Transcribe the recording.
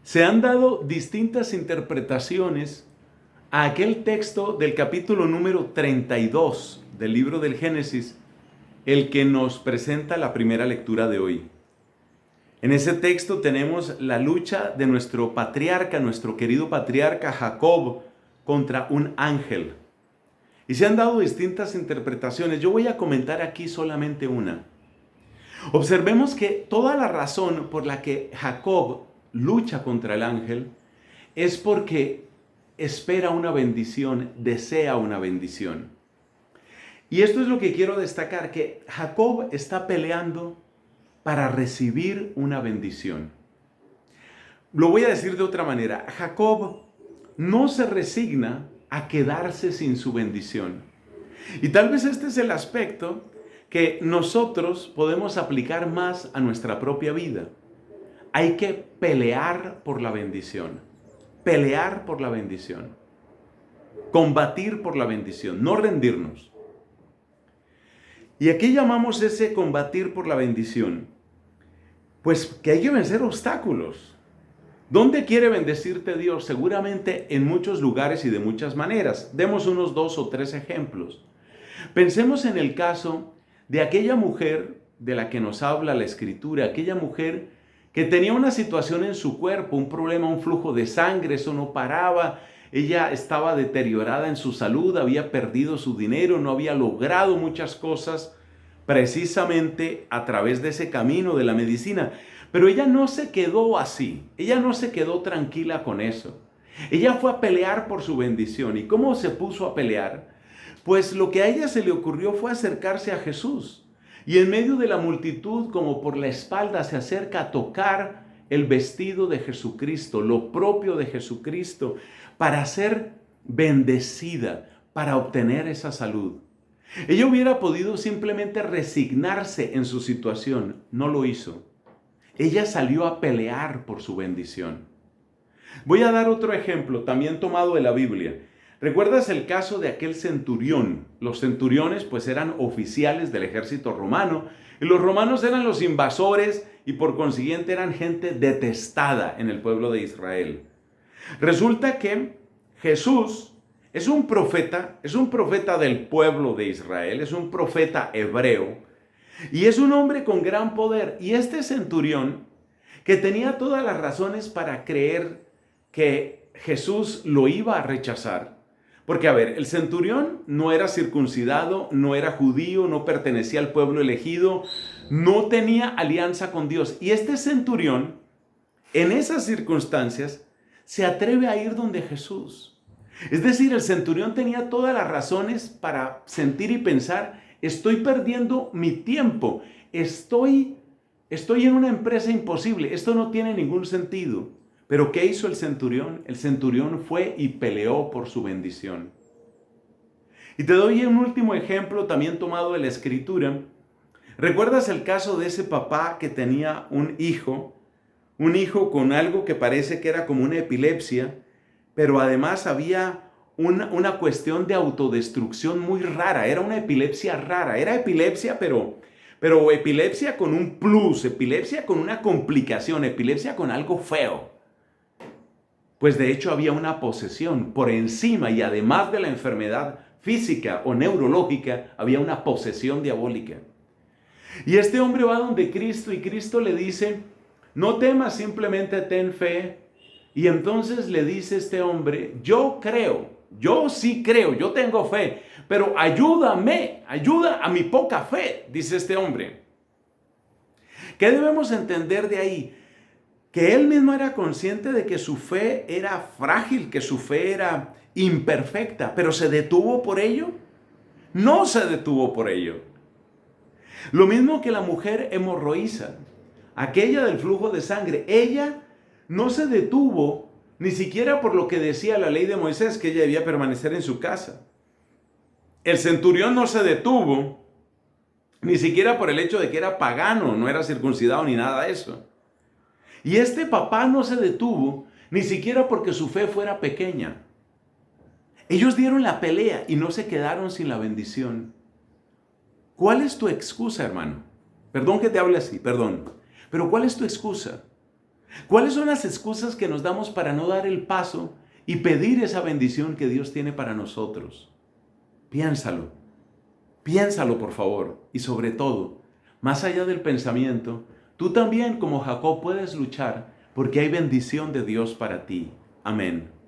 Se han dado distintas interpretaciones a aquel texto del capítulo número 32 del libro del Génesis, el que nos presenta la primera lectura de hoy. En ese texto tenemos la lucha de nuestro patriarca, nuestro querido patriarca Jacob, contra un ángel. Y se han dado distintas interpretaciones. Yo voy a comentar aquí solamente una. Observemos que toda la razón por la que Jacob lucha contra el ángel es porque espera una bendición, desea una bendición. Y esto es lo que quiero destacar, que Jacob está peleando para recibir una bendición. Lo voy a decir de otra manera. Jacob no se resigna a quedarse sin su bendición. Y tal vez este es el aspecto que nosotros podemos aplicar más a nuestra propia vida. Hay que pelear por la bendición. Pelear por la bendición. Combatir por la bendición, no rendirnos. ¿Y a qué llamamos ese combatir por la bendición? Pues que hay que vencer obstáculos. ¿Dónde quiere bendecirte Dios? Seguramente en muchos lugares y de muchas maneras. Demos unos 2 o 3 ejemplos. Pensemos en el caso de aquella mujer de la que nos habla la Escritura, aquella mujer que tenía una situación en su cuerpo, un problema, un flujo de sangre, eso no paraba, ella estaba deteriorada en su salud, había perdido su dinero, no había logrado muchas cosas precisamente a través de ese camino de la medicina. Pero ella no se quedó así, ella no se quedó tranquila con eso. Ella fue a pelear por su bendición. ¿Y cómo se puso a pelear? Pues lo que a ella se le ocurrió fue acercarse a Jesús. Y en medio de la multitud, como por la espalda, se acerca a tocar el vestido de Jesucristo, lo propio de Jesucristo, para ser bendecida, para obtener esa salud. Ella hubiera podido simplemente resignarse en su situación, no lo hizo. Ella salió a pelear por su bendición. Voy a dar otro ejemplo, también tomado de la Biblia. ¿Recuerdas el caso de aquel centurión? Los centuriones pues eran oficiales del ejército romano y los romanos eran los invasores y por consiguiente eran gente detestada en el pueblo de Israel. Resulta que Jesús es un profeta del pueblo de Israel, es un profeta hebreo y es un hombre con gran poder. Y este centurión, que tenía todas las razones para creer que Jesús lo iba a rechazar, porque a ver, el centurión no era circuncidado, no era judío, no pertenecía al pueblo elegido, no tenía alianza con Dios. Y este centurión, en esas circunstancias, se atreve a ir donde Jesús. Es decir, el centurión tenía todas las razones para sentir y pensar: estoy perdiendo mi tiempo, estoy en una empresa imposible, esto no tiene ningún sentido. Pero ¿qué hizo el centurión? El centurión fue y peleó por su bendición. Y te doy un último ejemplo también tomado de la Escritura. ¿Recuerdas el caso de ese papá que tenía un hijo con algo que parece que era como una epilepsia, pero además había una cuestión de autodestrucción muy rara? Era una epilepsia rara, era epilepsia, pero epilepsia con un plus, epilepsia con una complicación, epilepsia con algo feo. Pues de hecho había una posesión por encima, y además de la enfermedad física o neurológica, había una posesión diabólica. Y este hombre va donde Cristo y Cristo le dice: no temas, simplemente ten fe. Y entonces le dice este hombre: yo creo, yo sí creo, yo tengo fe, pero ayúdame, ayuda a mi poca fe, dice este hombre. ¿Qué debemos entender de ahí? Que él mismo era consciente de que su fe era frágil, que su fe era imperfecta, pero ¿se detuvo por ello? No se detuvo por ello. Lo mismo que la mujer hemorroísa, aquella del flujo de sangre, ella no se detuvo ni siquiera por lo que decía la ley de Moisés, que ella debía permanecer en su casa. El centurión no se detuvo ni siquiera por el hecho de que era pagano, no era circuncidado ni nada de eso. Y este papá no se detuvo ni siquiera porque su fe fuera pequeña. Ellos dieron la pelea y no se quedaron sin la bendición. ¿Cuál es tu excusa, hermano? Perdón que te hable así, perdón. Pero ¿cuál es tu excusa? ¿Cuáles son las excusas que nos damos para no dar el paso y pedir esa bendición que Dios tiene para nosotros? Piénsalo, piénsalo por favor. Y sobre todo, más allá del pensamiento, tú también como Jacob puedes luchar porque hay bendición de Dios para ti. Amén.